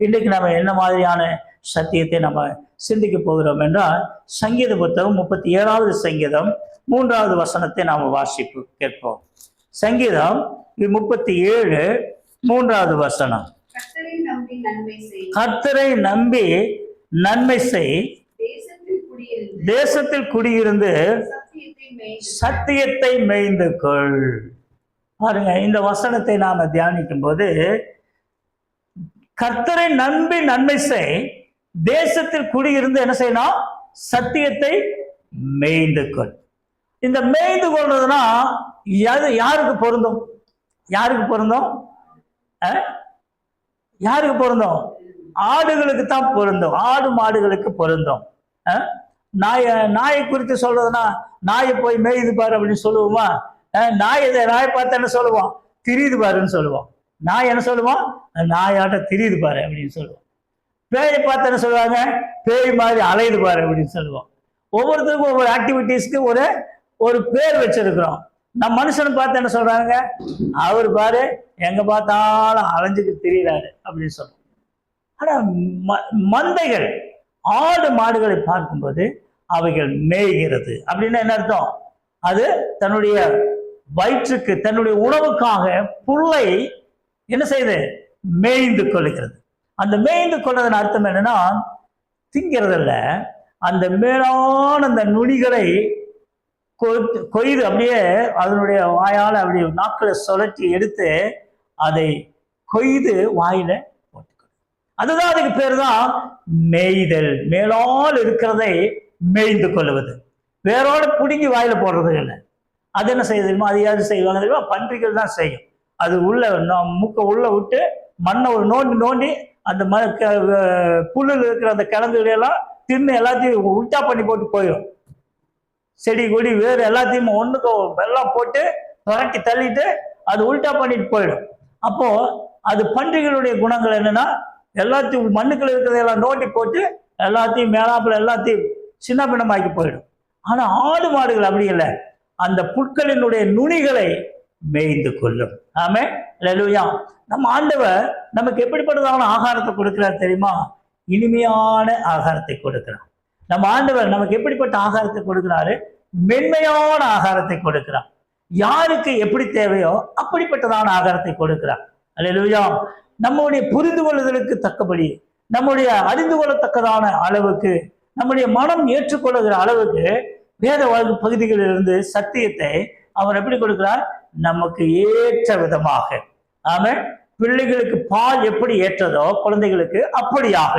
இன்றைக்கு நம்ம என்ன மாதிரியான சத்தியத்தை நம்ம சிந்திக்க போகிறோம் என்றால், சங்கீத புத்தகம் 37வது சங்கீதம் 3வது வசனத்தை நாம் வாசிப்பு கேட்போம். சங்கீதம் 37 3வது வசனம். கர்த்தரை நம்பி நன்மை செய், தேசத்தில் குடியிருந்து சத்தியத்தை மேய்ந்து கொள். பாருங்க, இந்த வசனத்தை நாம தியானிக்கும் போது, கர்த்தரை நம்பி நன்மை செய், தேசத்தில் குடியிருந்து என்ன செய்யணும்? சத்தியத்தை மேய்ந்து கொள். இந்த மேய்ந்து கொள்றதுனா யாருக்கு பொருந்தும்? யாருக்கு பொருந்தும்? யாருக்கு பொருந்தும்? ஆடுகளுக்கு தான் பொருந்தும். ஆடு மாடுகளுக்கு பொருந்தும். நாயை குறித்து சொல்றதுன்னா, நாயை போய் மேய்து பாரு அப்படின்னு சொல்லுவோமா? நாயை பார்த்து என்ன சொல்லுவோம்? திரியுது பாருன்னு சொல்லுவோம். நாய் என்ன சொல்லுவோம்? நாயாட்ட திரியுது பாரு அப்படின்னு சொல்லுவோம். பேயை பார்த்து என்ன சொல்லுவாங்க? பேய் மாதிரி அலையுது பாரு அப்படின்னு சொல்லுவோம். ஒவ்வொருத்தருக்கும் ஒவ்வொரு ஆக்டிவிட்டீஸ்க்கு ஒரு பேர் வச்சிருக்கிறோம். நம்ம மனுஷனை பார்த்து என்ன சொல்றாங்க? அவர் பாரு எங்க பார்த்தாலும் அலைஞ்சுக்கு திரியிறாரு அப்படின்னு சொல்லுவோம். ஆனா மந்தைகள், ஆடு மாடுகளை பார்க்கும்போது அவைகள் மேய்கிறது அப்படின்னா என்ன அர்த்தம்? அது தன்னுடைய வயிற்றுக்கு, தன்னுடைய உணவுக்காக புல்லை என்ன செய்யுது? மேய்ந்து கொள்ளுகிறது. அந்த மேய்ந்து கொள்வதன் அர்த்தம் என்னன்னா, திங்கிறதில்ல, அந்த மேலான அந்த நுனிகளை கொய்து அப்படியே அதனுடைய வாயால் அப்படியே நாக்களை சுழற்றி எடுத்து அதை கொய்து வாயில போட்டுக்கொள்ளும். அதுதான், அதுக்கு பேர் தான் மேய்தல். மேலால் இருக்கிறதை மேய்ந்து கொள்வது. வேரோட பிடுங்கி வாயில போடுறது இல்லை. அது என்ன செய்யுதுமோ அது யாரு செய்வாங்க தெரியுமா? பன்றிகள் தான் செய்யும். அது உள்ள மூக்க உள்ள விட்டு மண்ணை ஒரு நோண்டி அந்த புல்லில் இருக்கிற அந்த கிழங்குகளெல்லாம் தின்னு எல்லாத்தையும் உல்ட்டா பண்ணி போட்டு போயிடும். செடி கொடி வேறு எல்லாத்தையும் ஒண்ணுக்கு வெள்ளம் போட்டு புரட்டி தள்ளிட்டு அது உல்ட்டா பண்ணிட்டு போயிடும். அப்போ அது பன்றிகளுடைய குணங்கள் என்னன்னா, எல்லாத்தையும் மண்ணுக்குள்ள இருக்கிறதெல்லாம் நோண்டி போட்டு எல்லாத்தையும் மேலாப்புல எல்லாத்தையும் சின்ன பின்னமாக்கி போயிடும். ஆனா ஆடு மாடுகள் அப்படி இல்லை, அந்த புட்களினுடைய நுனிகளை மேய்ந்து கொள்ளும். ஆமே, அல்லேலூயா. நம்ம ஆண்டவர் நமக்கு எப்படிப்பட்டதான ஆகாரத்தை கொடுக்கிறார் தெரியுமா? இனிமையான ஆகாரத்தை கொடுக்கிறார். நம்ம ஆண்டவர் நமக்கு எப்படிப்பட்ட ஆகாரத்தை கொடுக்கிறாரு? மென்மையான ஆகாரத்தை கொடுக்கிறார். யாருக்கு எப்படி தேவையோ அப்படிப்பட்டதான ஆகாரத்தை கொடுக்கிறார். அல்லேலூயா. நம்முடைய புரிந்து கொள்ளுதலுக்கு தக்கபடி, நம்முடைய அறிந்து கொள்ளத்தக்கதான அளவுக்கு, நம்முடைய மனம் ஏற்றுக்கொள்ளுகிற அளவுக்கு வேத பகுதிகளிலிருந்து சத்தியத்தை அவர் எப்படி கொடுக்கிறார்? நமக்கு ஏற்ற விதமாக. ஆமென். பிள்ளைகளுக்கு பால் எப்படி ஏற்றதோ குழந்தைகளுக்கு அப்படியாக,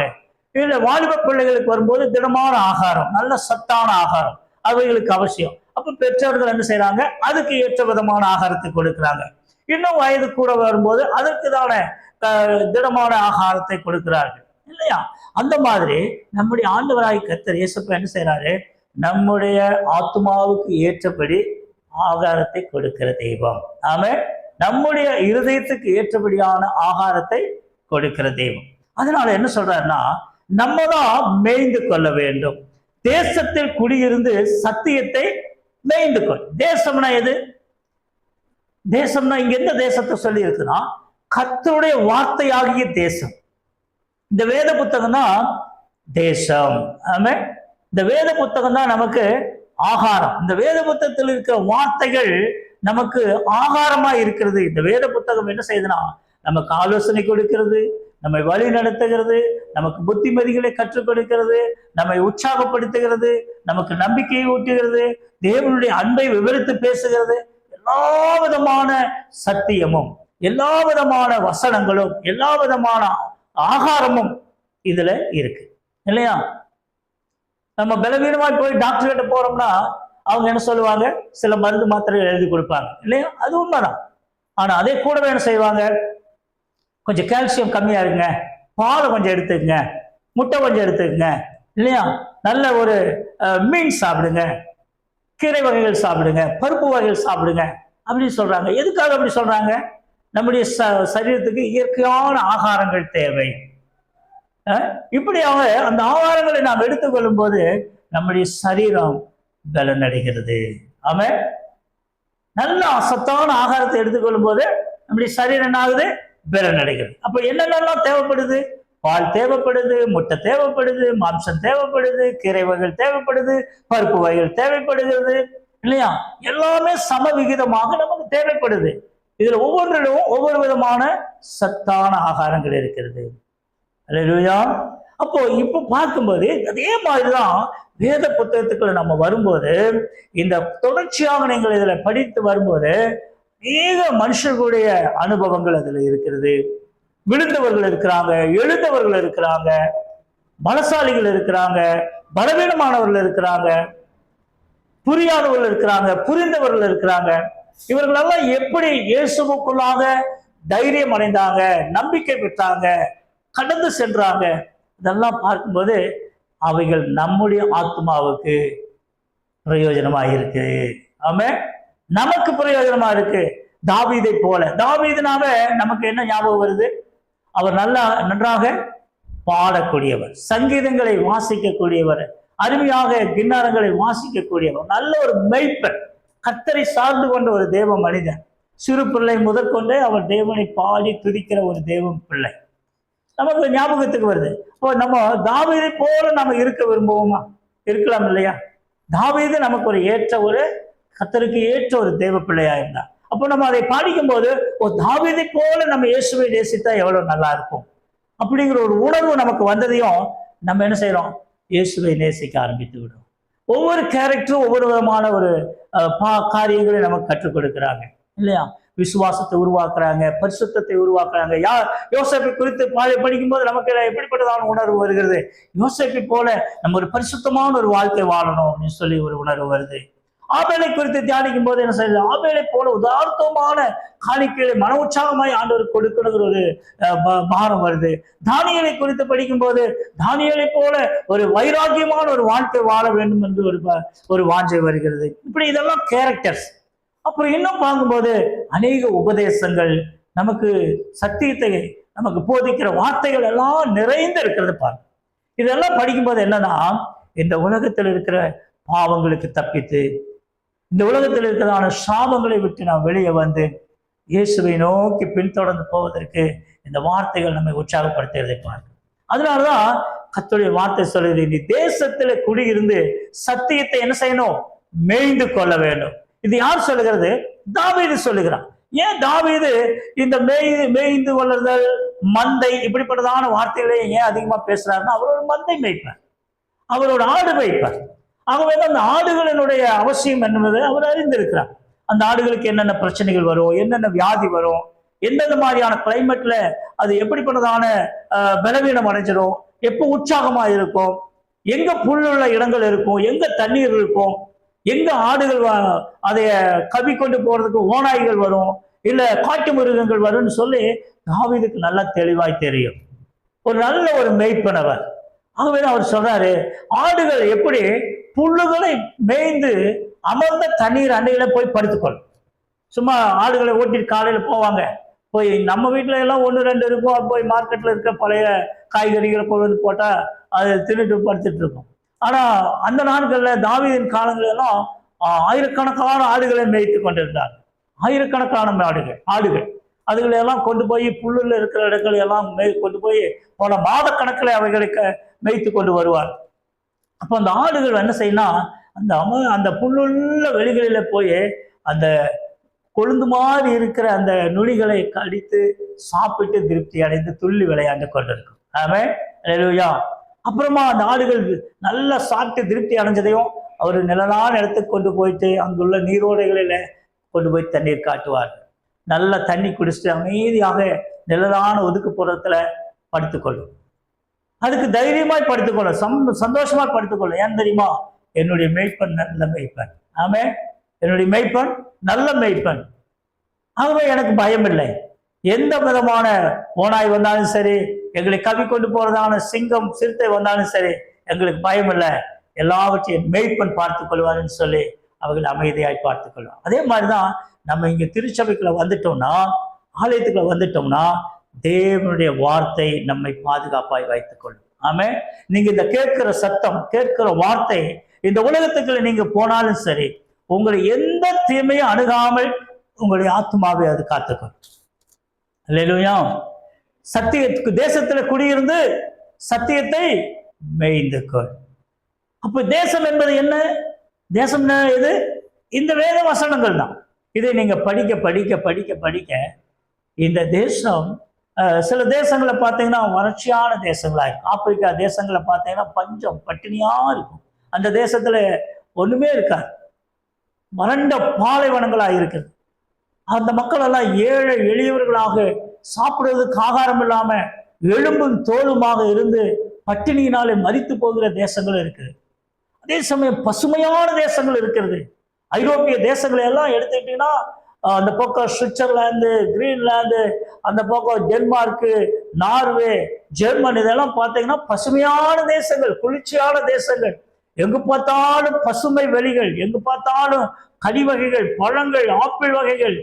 இல்ல வாலிப பிள்ளைகளுக்கு வரும்போது திடமான ஆகாரம், நல்ல சத்தான ஆகாரம் அவைகளுக்கு அவசியம். அப்ப பெற்றோர்கள் என்ன செய்யறாங்க? அதுக்கு ஏற்ற விதமான ஆகாரத்தை கொடுக்கிறாங்க. இன்னும் வயது கூட வரும்போது அதற்குதான திடமான ஆகாரத்தை கொடுக்கிறார்கள், இல்லையா? அந்த மாதிரி நம்முடைய ஆண்டவராய் கர்த்தர் இயேசுப்பா என்ன செய்யறாரு? நம்முடைய ஆத்மாவுக்கு ஏற்றபடி ஆகாரத்தை கொடுக்கிற தெய்வம். ஆமென். நம்முடைய இருதயத்துக்கு ஏற்றபடியான ஆகாரத்தை கொடுக்கிற தெய்வம். அதனால என்ன சொல்றாருன்னா, நம்ம தான் மேய்ந்து கொள்ள வேண்டும். தேசத்தில் குடியிருந்து சத்தியத்தை மேய்ந்து கொள். தேசம்னா எது? தேசம்னா இங்க எந்த தேசத்தை சொல்லி இருக்குன்னா, கர்த்தருடைய வார்த்தையாகிய தேசம். இந்த வேத புத்தகம் தான் தேசம். ஆமென். இந்த வேத புத்தகம் தான் நமக்கு ஆகாரம். இந்த வேத புத்தகத்தில் இருக்கிற வார்த்தைகள் நமக்கு ஆகாரமா இருக்கிறது. இந்த வேத புத்தகம் என்ன செய்யுதுன்னா, நமக்கு ஆலோசனை கொடுக்கிறது, நம்மை வழி நடத்துகிறது, நமக்கு புத்திமதிகளை கற்றுக் கொடுக்கிறது, நம்மை உற்சாகப்படுத்துகிறது, நமக்கு நம்பிக்கையை ஊட்டுகிறது, தேவனுடைய அன்பை விவரித்து பேசுகிறது. எல்லா விதமான சத்தியமும், எல்லா விதமான வசனங்களும், எல்லா விதமான ஆகாரமும் இதுல இருக்கு, இல்லையா? நம்ம பலவீனமாய் போய் டாக்டர் கிட்ட போறோம்னா அவங்க என்ன சொல்லுவாங்க? சில மருந்து மாத்திரைகள் எழுதி கொடுப்பாங்க, இல்லையா? அது உண்மைதான். ஆனா அதே கூடவே என்ன செய்வாங்க? கொஞ்சம் கால்சியம் கம்மியா இருக்குங்க, பாலை கொஞ்சம் எடுத்துக்கங்க, முட்டை கொஞ்சம் எடுத்துக்கங்க, இல்லையா? நல்ல ஒரு மீன் சாப்பிடுங்க, கீரை வகைகள் சாப்பிடுங்க, பருப்பு வகைகள் சாப்பிடுங்க அப்படின்னு சொல்றாங்க. எதுக்காக அப்படி சொல்றாங்க? நம்முடைய சரீரத்துக்கு இயற்கையான ஆகாரங்கள் தேவை. இப்படியாக அந்த ஆகாரங்களை நாம் எடுத்துக்கொள்ளும் போது நம்முடைய சரீரம் பலனடைகிறது. ஆமென். நல்ல சத்தான ஆகாரத்தை எடுத்துக்கொள்ளும் போது நம்முடைய சரீரம் என்ன ஆகுது? பலனடைகிறது. அப்ப என்னென்னலாம் தேவைப்படுது? பால் தேவைப்படுது, முட்டை தேவைப்படுது, மாம்சம் தேவைப்படுது, கீரை வகைகள் தேவைப்படுது, பருப்பு வகைகள் தேவைப்படுகிறது இல்லையா? எல்லாமே சமவிகிதமாக நமக்கு தேவைப்படுது. இதுல ஒவ்வொன்றிலும் ஒவ்வொரு விதமான சத்தான ஆகாரங்கள் இருக்கிறது. அல்லேலூயா. அப்போ இப்ப பார்க்கும்போது அதே மாதிரிதான் வேத புத்தகத்துக்குள்ள நம்ம வரும்போது, இந்த தொடர்ச்சியாக நீங்கள் இதுல படித்து வரும்போது அநேக மனுஷர்களுடைய அனுபவங்கள் அதுல இருக்கிறது. விழுந்தவர்கள் இருக்கிறாங்க, எழுந்தவர்கள் இருக்கிறாங்க, பலசாலிகள் இருக்கிறாங்க, பலவீனமானவர்கள் இருக்கிறாங்க, புரியாதவர்கள் இருக்கிறாங்க, புரிந்தவர்கள் இருக்கிறாங்க. இவர்களெல்லாம் எப்படி இயேசுவுக்குள்ளாக தைரியம் அடைந்தாங்க, நம்பிக்கை பெற்றாங்க, கடந்து சென்றாங்க. இதெல்லாம் பார்க்கும்போது அவைகள் நம்முடைய ஆத்மாவுக்கு பிரயோஜனமா இருக்கு. ஆமே, நமக்கு பிரயோஜனமா இருக்கு. தாவீதை போல, தாவீதுனால நமக்கு என்ன ஞாபகம் வருது? அவர் நன்றாக பாடக்கூடியவர், சங்கீதங்களை வாசிக்கக்கூடியவர், அருமையாக கிண்ணாரங்களை வாசிக்கக்கூடியவர், நல்ல ஒரு மெய்ப்பர், கர்த்தரை சார்ந்து கொண்ட ஒரு தேவ மனிதன். சிறு பிள்ளை முதற்கொண்டே அவர் தேவனை பாடி துதிக்கிற ஒரு தேவ பிள்ளை நமக்கு ஞாபகத்துக்கு வருது. இப்போ நம்ம தாவீதை போல நம்ம இருக்க விரும்புவோமா? இருக்கலாம் இல்லையா? தாவீது நமக்கு ஒரு கர்த்தருக்கு ஏற்ற ஒரு தேவ பிள்ளையா இருந்தா, அப்போ நம்ம அதை பாடிக்கும் போது தாவீதை போல நம்ம இயேசுவை நேசித்தா எவ்வளவு நல்லா இருக்கும் அப்படிங்கிற ஒரு உணர்வு நமக்கு வந்ததையும் நம்ம என்ன செய்யறோம்? இயேசுவை நேசிக்க ஆரம்பித்து விடும். ஒவ்வொரு கேரக்டரும் ஒவ்வொரு விதமான ஒரு காரியங்களை நமக்கு கற்றுக் கொடுக்கிறாங்க இல்லையா? விசுவாசத்தை உருவாக்குறாங்க, பரிசுத்தத்தை உருவாக்குறாங்க. யோசேப்பை குறித்து படிக்கும் போது நமக்கு எப்படிப்பட்டதான உணர்வு வருகிறது? யோசேப்பை போல நம்ம ஒரு பரிசுத்தமான ஒரு வாழ்க்கை வாழணும் அப்படின்னு சொல்லி ஒரு உணர்வு வருது. ஆபேலை குறித்து தியானிக்கும் போது என்ன செய்யுது? ஆபேலை போல உதார்த்தமான காணிக்கைகளை மன உற்சாகமாய் ஆண்டவருக்கு கொடுக்கணுங்கிற ஒரு பாரம் வருது. தானியேலை குறித்து படிக்கும் போது தானியேலை போல ஒரு வைராக்கியமான ஒரு வாழ்க்கை வாழ வேண்டும் என்று ஒரு வாஞ்சை வருகிறது. இப்படி இதெல்லாம் கேரக்டர்ஸ். அப்புறம் இன்னும் பார்க்கும்போது அநேக உபதேசங்கள், நமக்கு சத்தியத்தை நமக்கு போதிக்கிற வார்த்தைகள் எல்லாம் நிறைந்து இருக்கிறது பாருங்க. இதெல்லாம் படிக்கும்போது என்னன்னா, இந்த உலகத்தில் இருக்கிற பாவங்களுக்கு தப்பித்து, இந்த உலகத்தில் இருக்கிறதான சாபங்களை விட்டு நாம் வெளியே வந்து இயேசுவை நோக்கி பின்தொடர்ந்து போவதற்கு இந்த வார்த்தைகள் நம்மை உற்சாகப்படுத்துவதை பாருங்க. அதனாலதான் கர்த்தருடைய வார்த்தை சொல்லுது, நீ தேசத்துல குடியிருந்து சத்தியத்தை என்ன செய்யணும்? மேய்ந்து கொள்ள வேண்டும். இது யார் சொல்லுகிறது? தாவீது சொல்லுகிறான். ஏன் தாவீது இந்த மேய்ந்து கொள்ளுதல், மந்தை, இப்படிப்பட்டதான வார்த்தைகளை ஏன் அதிகமா பேசுறாருன்னா, அவர் ஒரு மந்தை மேய்ப்பார், அவரோட ஆடு மேய்ப்பார். ஆகவே அந்த ஆடுகளினுடைய அவசியம் என்பதை அவர் அறிந்திருக்கிறார். அந்த ஆடுகளுக்கு என்னென்ன பிரச்சனைகள் வரும், என்னென்ன வியாதி வரும், எந்தெந்த மாதிரியான கிளைமேட்ல அது எப்படிப்பட்டதான பலவீனம் அடைஞ்சிடும், எப்போ உற்சாகமா இருக்கும், எங்க புல்லுள்ள இடங்கள் இருக்கும், எங்க தண்ணீர் இருக்கும், எங்க ஆடுகள் அதைய கவி கொண்டு போறதுக்கு ஓநாய்கள் வரும், இல்ல காட்டு மிருகங்கள் வரும்னு சொல்லி தாவீதுக்கு நல்லா தெளிவாய் தெரியும். ஒரு நல்ல ஒரு மெய்ப்பனவர். ஆகவே அவர் சொல்றாரு, ஆடுகள் எப்படி புல்லுகளை மேய்ந்து அமர்ந்த தண்ணீர் அண்டையில போய் படுத்துக்கொள்ளும். சும்மா ஆடுகளை ஓட்டிட்டு காலையில போவாங்க, போய் நம்ம வீட்டுல எல்லாம் 1-2 இருக்கும், போய் மார்க்கெட்ல இருக்க பழைய காய்கறிகளை கொண்டு வந்து போட்டா அது தின்னுட்டு படுத்துட்டு இருக்கும். ஆனா அந்த நாட்கள்ல தாவீதின் காலங்களெல்லாம் ஆயிரக்கணக்கான ஆடுகளை மேய்த்து கொண்டிருந்தார். ஆயிரக்கணக்கான ஆடுகள் அதுகளை எல்லாம் கொண்டு போய் புல்லுல இருக்கிற இடங்களை எல்லாம் கொண்டு போய் பல மாத கணக்கில் அவைகளுக்கு மேய்த்து கொண்டு வருவார். அப்ப அந்த ஆடுகள் என்ன செய்யணும்? அந்த புல்லுள்ள வெளிகளில போய் அந்த கொழுந்து மாதிரி இருக்கிற அந்த நுனிகளை கடித்து சாப்பிட்டு திருப்தி அடைந்து துள்ளி விளையாண்டு கொண்டிருக்கும். ஆமென், அல்லேலூயா. அப்புறமா அந்த ஆடுகள் நல்லா சாப்பிட்டு திருப்தி அடைஞ்சதையும் அவர் நிழலான இடத்துக்கு கொண்டு போயிட்டு அங்குள்ள நீரோடைகளில கொண்டு போய் தண்ணீர் காட்டுவார். நல்ல தண்ணி குடிச்சிட்டு அமைதியாக நிழலான ஒதுக்குப்புறத்துல படுத்துக்கொள்ளும். அதுக்கு தைரியமாய் படுத்துக்கொள்ளும், சந்தோஷமா படுத்துக்கொள்ளும். ஏன் தெரியுமா? என்னுடைய மேய்ப்பன் நல்ல மேய்ப்பன். ஆமே, என்னுடைய மேய்ப்பன் நல்ல மேய்ப்பன். ஆகவே எனக்கு பயம் இல்லை. எந்த விதமான ஓநாய் வந்தாலும் சரி, எங்களை கவி கொண்டு போறதான சிங்கம் சிறுத்தை வந்தாலும் சரி, எங்களுக்கு பயம் இல்லை. எல்லாவற்றையும் மேய்ப்பன் பார்த்துக் கொள்வார்னு சொல்லி அவர்கள் அமைதியாய் பார்த்துக் கொள்வார். அதே மாதிரிதான் நம்ம இங்க திருச்சபைக்குள்ள வந்துட்டோம்னா, ஆலயத்துக்குள்ள வந்துட்டோம்னா, தேவனுடைய வார்த்தை நம்மை பாதுகாப்பாய் வைத்துக் கொள்ளும். ஆமே, நீங்க இந்த கேட்கிற சத்தம், கேட்கிற வார்த்தை இந்த உலகத்துக்குள்ள நீங்க போனாலும் சரி, உங்களை எந்த தீமையும் அணுகாமல் உங்களுடைய ஆத்மாவை அது காத்துக்கொள்ளும். அல்லேலூயா. சத்தியத்துக்கு தேசத்துல குடியிருந்து சத்தியத்தை மேய்ந்து கொள். அப்ப தேசம் என்பது என்ன? தேசம் எது? இந்த வேத வசனங்கள் தான். இதை நீங்க படிக்க படிக்க படிக்க படிக்க இந்த தேசம், சில தேசங்களை பார்த்தீங்கன்னா வறட்சியான தேசங்களா இருக்கும். ஆப்பிரிக்கா தேசங்களை பார்த்தீங்கன்னா பஞ்சம் பட்டினியா இருக்கும். அந்த தேசத்துல ஒண்ணுமே இருக்காது, வறண்ட பாலைவனங்களா இருக்குது. அந்த மக்கள் எல்லாம் ஏழை எளியவர்களாக, சாப்பிடுறதுக்கு ஆகாரம் இல்லாம எலும்பும் தோலுமாக இருந்து பட்டினியினாலே மரித்து போகிற தேசங்கள் இருக்குது. அதே சமயம் பசுமையான தேசங்கள் இருக்கிறது. ஐரோப்பிய தேசங்களை எல்லாம் எடுத்துக்கிட்டீங்கன்னா, அந்த பக்கம் சுவிட்சர்லாந்து, கிரீன்லாந்து, அந்த பக்கம் டென்மார்க்கு, நார்வே, ஜெர்மன், இதெல்லாம் பார்த்தீங்கன்னா பசுமையான தேசங்கள், குளிர்ச்சியான தேசங்கள். எங்கு பார்த்தாலும் பசுமை வெளிகள், எங்கு பார்த்தாலும் கனி வகைகள், பழங்கள், ஆப்பிள் வகைகள்,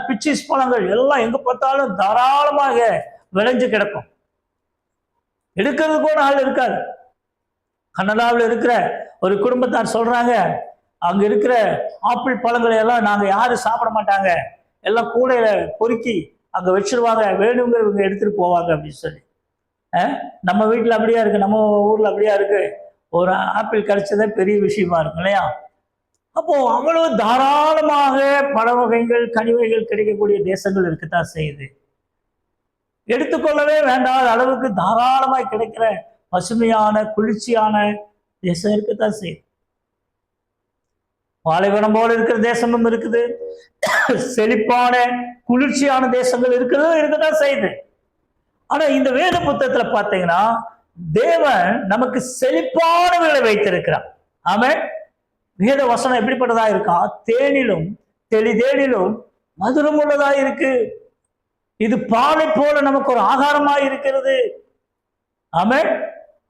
பிச்சிஸ் பழங்கள் எல்லாம் எங்க பார்த்தாலும் தாராளமாக விளைஞ்சு கிடக்கும். எடுக்கிறது கூட ஆள் இருக்காது. கனடாவில் இருக்கிற ஒரு குடும்பத்தார் சொல்றாங்க, அங்க இருக்கிற ஆப்பிள் பழங்களை எல்லாம் நாங்க யாரும் சாப்பிட மாட்டாங்க, எல்லாம் கூடையில பொறுக்கி அங்க வச்சிருவாங்க, வேணுங்கிறவங்க எடுத்துட்டு போவாங்க அப்படின்னு சொல்லி. நம்ம வீட்டுல அப்படியா இருக்கு, நம்ம ஊர்ல அப்படியா இருக்கு. ஒரு ஆப்பிள் கிடைச்சதே பெரிய விஷயமா இருக்கும் இல்லையா? அப்போ அவ்வளவு தாராளமாக பழ வகைகள், கனிவகைகள் கிடைக்கக்கூடிய தேசங்கள் இருக்கத்தான் செய்யுது. எடுத்துக்கொள்ளவே வேண்டாத அளவுக்கு தாராளமாய் கிடைக்கிற பசுமையான குளிர்ச்சியான தேசம் இருக்கத்தான் செய்யுது. பாலைவனம் போல இருக்கிற தேசமும் இருக்குது, செழிப்பான குளிர்ச்சியான தேசங்கள் இருக்கத்தான் செய்யுது. ஆனா இந்த வேத புத்தகத்துல பார்த்தீங்கன்னா தேவன் நமக்கு செழிப்பானவர்களை வைத்திருக்கிறார். ஆமென். வேத வசனம் எப்படிப்பட்டதா இருக்கா? தேனிலும் தெளிதேனிலும் மதுரம் உள்ளதா இருக்கு. இது பாலை போல நமக்கு ஒரு ஆகாரமா இருக்கிறது. ஆமென்.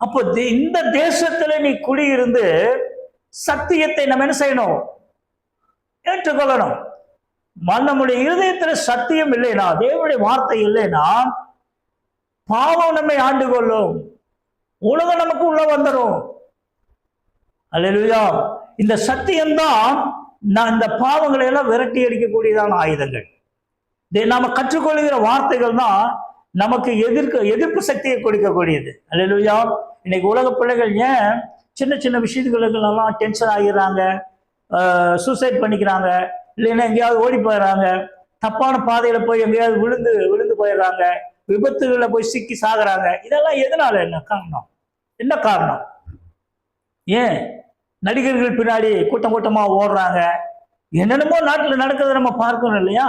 அப்போ இந்த தேசத்துல நீ குடியிருந்து சத்தியத்தை நம்ம என்ன செய்யணும்? ஏற்றுக்கொள்ளணும். நம்முடைய இருதயத்துல சத்தியம் இல்லைன்னா, தேவனுடைய வார்த்தை இல்லைன்னா, பாவம் நம்மை ஆண்டு கொள்ளும், உலகம் நமக்கு உள்ள வந்துடும். அல்லேலூயா. இந்த சத்தியம்தான் இந்த பாவங்களை எல்லாம் விரட்டி அடிக்கக்கூடியதான ஆயுதங்கள். நாம கற்றுக்கொள்கிற வார்த்தைகள் தான் நமக்கு எதிர்ப்பு சக்தியை கொடுக்கக்கூடியது. அல்லேலூயா. இன்னைக்கு உலக பிள்ளைகள் ஏன் சின்ன சின்ன விஷயங்களுக்கெல்லாம் டென்ஷன் ஆகிடுறாங்க, சூசைட் பண்ணிக்கிறாங்க, இல்லைன்னா எங்கேயாவது ஓடி போயிடுறாங்க, தப்பான பாதையில போய் எங்கேயாவது விழுந்து போயிடுறாங்க, விபத்துகளை போய் சிக்கி சாகுறாங்க. இதெல்லாம் எதனால? என்ன காரணம்? ஏன் நடிகர்கள் பின்னாடி கூட்டம் கூட்டமா ஓடுறாங்க? என்னென்னமோ நாட்டில் நடக்கிறத நம்ம பார்க்கணும் இல்லையா?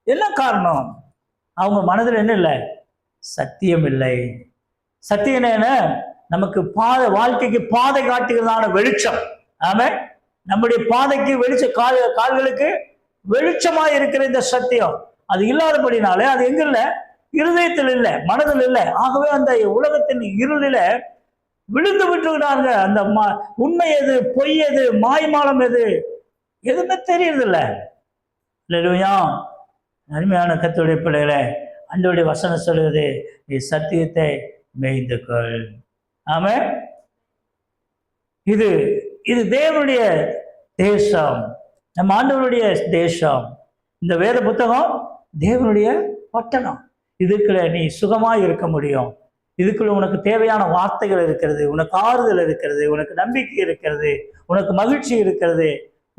என்ன காரணம்? அவங்க மனதில் என்ன இல்லை? சத்தியம் இல்லை. சத்தியம் என்ன? நமக்கு வாழ்க்கைக்கு பாதை காட்டுகிறதான வெளிச்சம். ஆமே. நம்முடைய பாதைக்கு கால்களுக்கு வெளிச்சமா இருக்கிற இந்த சத்தியம் அது இல்லாதபடினாலே அது எங்க இல்லை? இருதயத்தில் இல்லை, மனதில் இல்லை. ஆகவே அந்த உலகத்தின் இருளில விழுந்து விட்டுகிறாங்க. அந்த உண்மை எது, பொய் எது, மாய்மாலம் எது, எதுவுமே தெரியறதில்லை. இல்லையா? அருமையான கர்த்தருடைய பிள்ளைகளே, ஆண்டவருடைய வசனம் சொல்லுவது, நீ சத்தியத்தை மேய்ந்து கொள். ஆமென். இது தேவனுடைய தேசம், நம்ம ஆண்டவருடைய தேசம். இந்த வேத புத்தகம் தேவனுடைய பட்டணம். இதுக்குள்ள நீ சுகமாய் இருக்க முடியும். இதுக்குள்ள உனக்கு தேவையான வார்த்தைகள் இருக்கிறது, உனக்கு ஆறுதல் இருக்கிறது, உனக்கு நம்பிக்கை இருக்கிறது, உனக்கு மகிழ்ச்சி இருக்கிறது,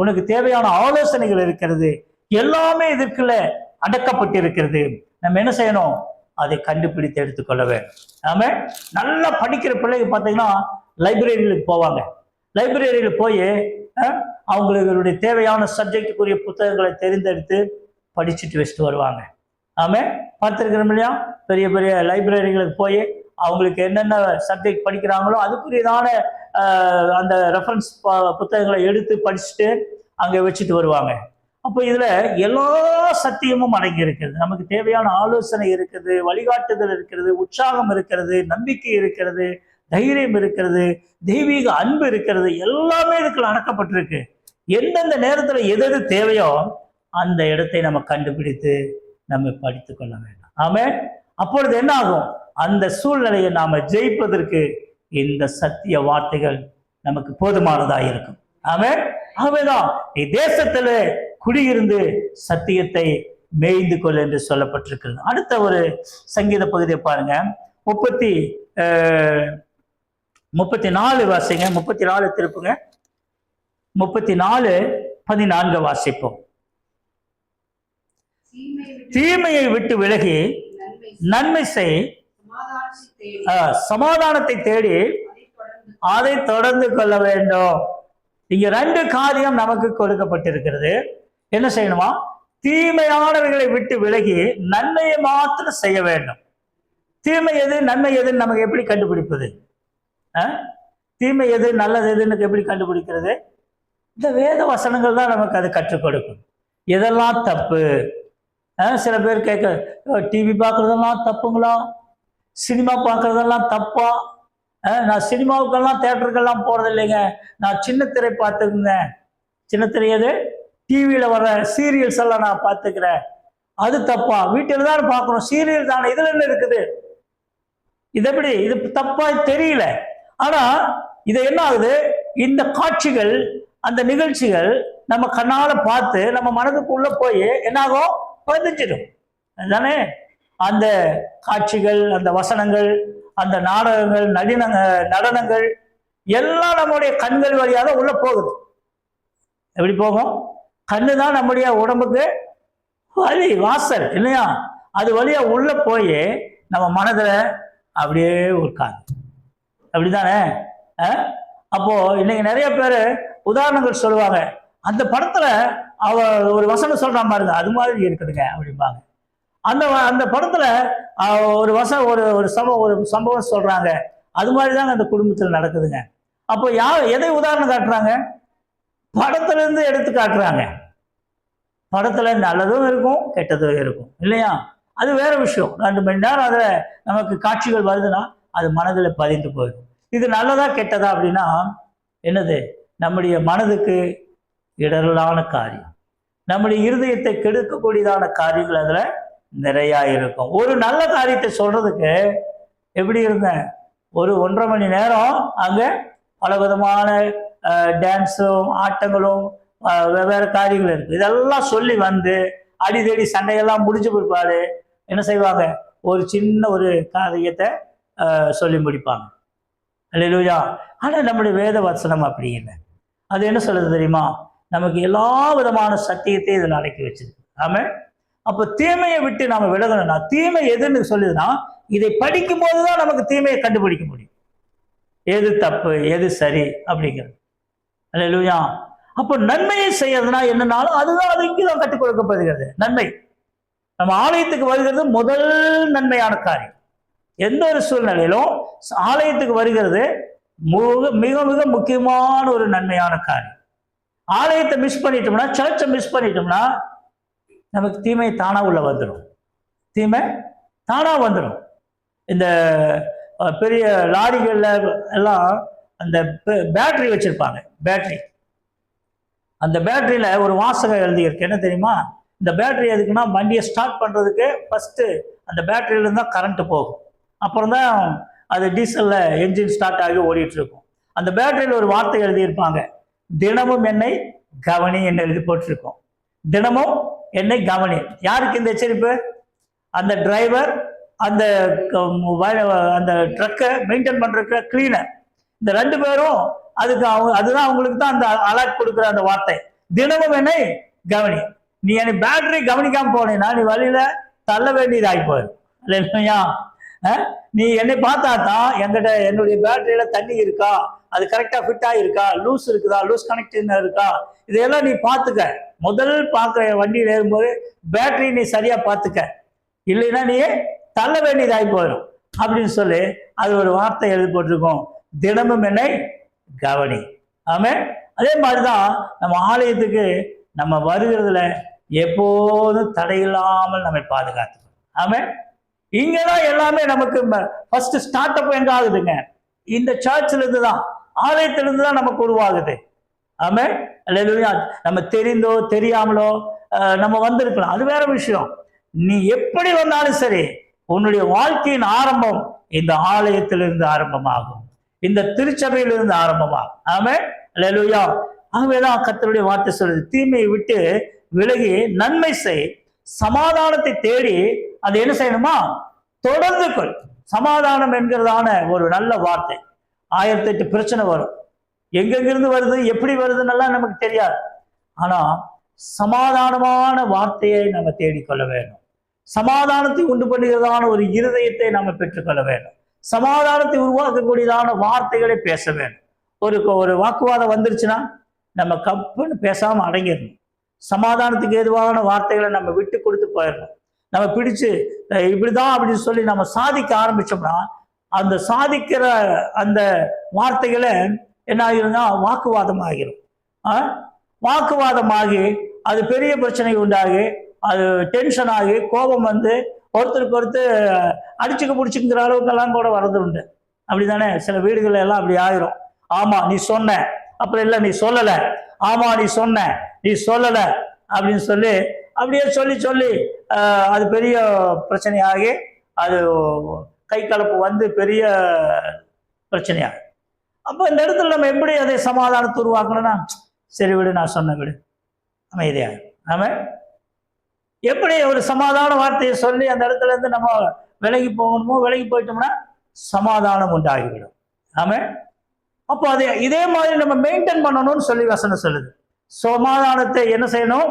உனக்கு தேவையான ஆலோசனைகள் இருக்கிறது. எல்லாமே இதுக்குள்ள அடக்கப்பட்டிருக்கிறது. நம்ம என்ன செய்யணும்? அதை கண்டுபிடித்து எடுத்துக்கொள்ள வேண்டும். ஆமே. நல்லா படிக்கிற பிள்ளைங்க பார்த்தீங்கன்னா லைப்ரரிகளுக்கு போவாங்க. லைப்ரரியில் போய் அவங்களுடைய தேவையான சப்ஜெக்டுக்குரிய புத்தகங்களை தெரிந்தெடுத்து படிச்சுட்டு வச்சுட்டு வருவாங்க. ஆமே. பார்த்துருக்கிறோம் இல்லையா? பெரிய பெரிய லைப்ரரிகளுக்கு போய் அவங்களுக்கு என்னென்ன சப்ஜெக்ட் படிக்கிறாங்களோ அதுக்குரியதான அந்த ரெஃபரன்ஸ் புத்தகங்களை எடுத்து படிச்சுட்டு அங்கே வச்சுட்டு வருவாங்க. அப்போ இதுல எல்லா சத்தியமும் அடங்கி இருக்கிறது. நமக்கு தேவையான ஆலோசனை இருக்குது, வழிகாட்டுதல் இருக்கிறது, உற்சாகம் இருக்கிறது, நம்பிக்கை இருக்கிறது, தைரியம் இருக்கிறது, தெய்வீக அன்பு இருக்கிறது. எல்லாமே இதுக்குள்ள அடக்கப்பட்டிருக்கு. எந்தெந்த நேரத்துல எது தேவையோ அந்த இடத்தை நம்ம கண்டுபிடித்து நம்ம படித்து கொள்ள வேண்டும். ஆமென். அப்பொழுது என்ன ஆகும்? அந்த சூழ்நிலையை நாம ஜெயிப்பதற்கு இந்த சத்திய வார்த்தைகள் நமக்கு போதுமானதா இருக்கும். ஆமென். ஆகவேதான் நீ தேசத்துல குடியிருந்து சத்தியத்தை மேய்ந்து கொள் என்று சொல்லப்பட்டிருக்கிறது. அடுத்த ஒரு சங்கீத பகுதியை பாருங்க. 34 வாசிங்க. 34 திருப்புங்க. 34:14 வாசிப்போம். தீமையை விட்டு விலகி நன்மை செய், சமாதானத்தை தேடி அதை தொடர்ந்து கொள்ள வேண்டும். இங்க 2 காரியம் நமக்கு கொடுக்கப்பட்டிருக்கிறது. என்ன செய்யணுமா? தீமையானவர்களை விட்டு விலகி நன்மையை மாத்திரம் செய்ய வேண்டும். தீமை எது நன்மை எதுன்னு நமக்கு எப்படி கண்டுபிடிப்பது? தீமை எது நல்லது எதுன்னு எப்படி கண்டுபிடிக்கிறது? இந்த வேத வசனங்கள் தான் நமக்கு அது கற்றுக் கொடுக்கும். எதெல்லாம் தப்பு? சில பேர் கேட்க, டிவி பார்க்குறதெல்லாம் தப்புங்களா? சினிமா பார்க்குறதெல்லாம் தப்பா? நான் சினிமாவுக்கெல்லாம் தேட்டருக்கெல்லாம் போகிறது இல்லைங்க, நான் சின்ன திரை பார்த்துக்குங்க. சின்ன திரை எது? டிவியில் வர சீரியல்ஸ் எல்லாம் நான் பார்த்துக்கிறேன். அது தப்பா? வீட்டில் தான் பார்க்குறோம், சீரியல் தானே, இதில் என்ன இருக்குது? இது எப்படி? இது தப்பா தெரியல. ஆனால் இது என்ன ஆகுது? இந்த காட்சிகள், அந்த நிகழ்ச்சிகள் நம்ம கண்ணால பார்த்து நம்ம மனதுக்குள்ள போய் என்னாகும்? பதிஞ்சிடும் தானே. அந்த காட்சிகள், அந்த வசனங்கள், அந்த நாடகங்கள், நடனங்கள் எல்லாம் நம்முடைய கண்கள் வழியாக உள்ள போகுது. எப்படி போகும்? கண்ணு தான் நம்முடைய உடம்புக்கு வழி, வாசல் இல்லையா? அது வழியா உள்ள போய் நம்ம மனதில் அப்படியே உட்காந்து, அப்படிதானே? அப்போ இன்னைக்கு நிறைய பேர் உதாரணங்கள் சொல்லுவாங்க. அந்த படத்துல அவ ஒரு வசனம் சொல்ற பாருங்க, அது மாதிரி இருக்குதுங்க அப்படிம்பாங்க. அந்த படத்துல ஒரு ஒரு சம்பவம் சொல்றாங்க, அது மாதிரிதாங்க அந்த குடும்பத்தில் நடக்குதுங்க. அப்போ எதை உதாரணம் காட்டுறாங்க? படத்துல இருந்து எடுத்து காட்டுறாங்க. படத்துல நல்லதும் இருக்கும், கெட்டதும் இருக்கும் இல்லையா? அது வேற விஷயம். 2 மணி நேரம் அதுல நமக்கு காட்சிகள் வருதுன்னா அது மனதில் பதிந்து போயிடும். இது நல்லதா கெட்டதா அப்படின்னா என்னது? நம்முடைய மனதுக்கு இடரலான காரியம், நம்முடைய இருதயத்தை கெடுக்கக்கூடியதான காரியங்கள் அதுல நிறையா இருக்கும். ஒரு நல்ல காரியத்தை சொல்றதுக்கு எப்படி இருந்தேன், ஒரு 1.5 மணி நேரம் அங்க பல விதமான டான்ஸும் ஆட்டங்களும் வெவ்வேறு காரியங்கள் இருக்கு. இதெல்லாம் சொல்லி வந்து அடிதடி சண்டையெல்லாம் முடிஞ்சு பிற்பாடு என்ன செய்வாங்க? ஒரு சின்ன ஒரு காரியத்தை சொல்லி முடிப்பாங்க. அல்லேலூயா. ஆனால் நம்முடைய வேத வசனம் அப்படி இல்லை. அது என்ன சொல்லுது தெரியுமா? நமக்கு எல்லா விதமான சத்தியத்தையும் இதில் அடக்கி வச்சிருக்கு. ஆமா. அப்போ தீமையை விட்டு நாம விலகணும்னா, தீமை எதுன்னு சொல்லுதுன்னா, இதை படிக்கும் போதுதான் நமக்கு தீமையை கண்டுபிடிக்க முடியும். எது தப்பு, எது சரி அப்படிங்கிறது. அல்லேலூயா. அப்போ நன்மையை செய்யறதுனா என்னன்னாலும் அதுதான், அது இங்கேதான் கற்றுக் கொடுக்கப்படுகிறது. நன்மை நம்ம ஆலயத்துக்கு வருகிறது முதல் நன்மையான காரியம். எந்த ஒரு சூழ்நிலையிலும் ஆலயத்துக்கு வருகிறது மிக மிக முக்கியமான ஒரு நன்மையான காரியம். ஆலயத்தை மிஸ் பண்ணிட்டோம்னா, சர்ச்சை மிஸ் பண்ணிட்டோம்னா நமக்கு தீமை தானா உள்ள வந்துடும். தீமை தானா வந்துடும். இந்த பெரிய லாரிகள்ல எல்லாம் அந்த பேட்டரி வச்சிருப்பாங்க. பேட்டரி, அந்த பேட்டரியில ஒரு வாசகம் எழுதியிருக்கு. என்ன தெரியுமா? இந்த பேட்டரி எதுக்குன்னா, வண்டியை ஸ்டார்ட் பண்றதுக்கு ஃபர்ஸ்ட் அந்த பேட்டரியில இருந்து தான் கரண்ட் போகும். அப்புறம் தான் அது டீசல்ல என்ஜின் ஸ்டார்ட் ஆகி ஓடிட்டு இருக்கும். அந்த பேட்டரியில ஒரு வார்த்தை எழுதியிருப்பாங்க, தினமும் என்னை கவனி என்று எழுதி போட்டிருக்கோம். தினமும் என்னை கவனி. யாருக்கு இந்த எச்சரிப்பு? அந்த டிரைவர், அந்த அந்த ட்ரக்கை மெயின்டைன் பண்ற கிளீனர், இந்த 2 பேரும் அதுதான் அவங்களுக்கு தான் அந்த அலர்ட் கொடுக்குற அந்த வார்த்தை, தினமும் என்னை கவனி. நீ என்னை பேட்டரி கவனிக்காம போனீங்கன்னா நீ வழியில தள்ள வேண்டியதாகி போயிடும் இல்லையா? நீ என்னை பார்த்தா தான் என்கிட்ட என்னுடைய பேட்டரியில தண்ணி இருக்கா, அது கரெக்டா ஃபிட் ஆகிருக்கா, லூஸ் இருக்குதா, லூஸ் கனெக்டிங் இருக்கா, இதையெல்லாம் நீ பார்த்துக்க. முதல் பார்க்குற வண்டியில் ஏறும்போது பேட்டரி நீ சரியா பார்த்துக்க, இல்லைன்னா நீ தள்ள வேண்டியதாகி போயிடும் அப்படின்னு சொல்லி அது ஒரு வார்த்தை எழுதி போட்டிருக்கோம், தினமும் என்னை கவனி. ஆமே. அதே மாதிரிதான் நம்ம ஆலயத்துக்கு நம்ம வருகிறதுல எப்போதும் தடையில்லாமல் நம்மை பாதுகாத்துக்கணும். ஆமே. இங்கதான் எல்லாமே நமக்கு ஃபர்ஸ்ட் ஸ்டார்ட் அப் எங்க ஆகுதுங்க? இந்த சர்ச்ல இருந்து தான், ஆலயத்திலிருந்து தான் நமக்கு உருவாகுது. ஆமே. அல்லேலூயா. நம்ம தெரிந்தோ தெரியாமலோ நம்ம வந்திருக்கலாம், அது வேற விஷயம். நீ எப்படி வந்தாலும் சரி, உன்னுடைய வாழ்க்கையின் ஆரம்பம் இந்த ஆலயத்திலிருந்து ஆரம்பமாகும், இந்த திருச்சபையிலிருந்து ஆரம்பமாகும். ஆமே. அல்லேலூயா. ஆகவேதான் கர்த்தருடைய வார்த்தை சொல்லுது, தீமையை விட்டு விலகி நன்மை செய், சமாதானத்தை தேடி அது என்ன செய்யணுமா? தொடர்ந்து கொள். சமாதானம் என்கிறதான ஒரு நல்ல வார்த்தை. 1008 பிரச்சனை வரும், எங்கெங்கிருந்து வருது, எப்படி வருதுன்னெல்லாம் நமக்கு தெரியாது. ஆனா சமாதானமான வார்த்தையை நம்ம தேடிக்கொள்ள வேண்டும். சமாதானத்தை உண்டு பண்ணுகிறதான ஒரு இருதயத்தை நம்ம பெற்றுக்கொள்ள வேண்டும். சமாதானத்தை உருவாக்கக்கூடியதான வார்த்தைகளை பேச வேண்டும். ஒரு வாக்குவாதம் வந்துருச்சுன்னா நம்ம கப்புன்னு பேசாம அடங்கிடணும். சமாதானத்துக்கு ஏதுவான வார்த்தைகளை நம்ம விட்டு கொடுத்து போயிடணும். நம்ம பிடிச்சு இப்படிதான் அப்படின்னு சொல்லி நம்ம சாதிக்க ஆரம்பிச்சோம்னா அந்த சாதிக்கிற அந்த வார்த்தைகளை என்ன ஆகிரும்னா வாக்குவாதம் ஆகிரும். வாக்குவாதமாகி அது பெரிய பிரச்சனை உண்டாகி அது டென்ஷன் ஆகி கோபம் வந்து ஒருத்தருக்கு ஒருத்தர் அடிச்சுக்க பிடிச்சிக்கிற அளவுக்கெல்லாம் கூட வர்றது உண்டு. அப்படிதானே? சில வீடுகள் எல்லாம் அப்படி ஆயிரும். ஆமா நீ சொன்ன, அப்புறம் இல்லை நீ சொல்லலை, ஆமா நீ சொன்ன நீ சொல்லலை அப்படின்னு சொல்லி அப்படியே சொல்லி சொல்லி அது பெரிய பிரச்சனையாகி அது கை கலப்பு வந்து பெரிய பிரச்சனையாகும். அப்போ இந்த இடத்துல நம்ம எப்படி அதை சமாதானத்தை உருவாக்கணும்னா, சரி விடு, நான் சொன்ன விடு, அமைதியாக நாம எப்படி ஒரு சமாதான வார்த்தையை சொல்லி அந்த இடத்துல இருந்து நம்ம விலகி போகணுமோ விலகி போயிட்டோம்னா சமாதானம் உண்டாகிவிடும். ஆமே. அப்போ அதை இதே மாதிரி நம்ம மெயின்டைன் பண்ணணும்னு சொல்லி வசனம் சொல்லுது. சமாதானத்தை என்ன செய்யணும்?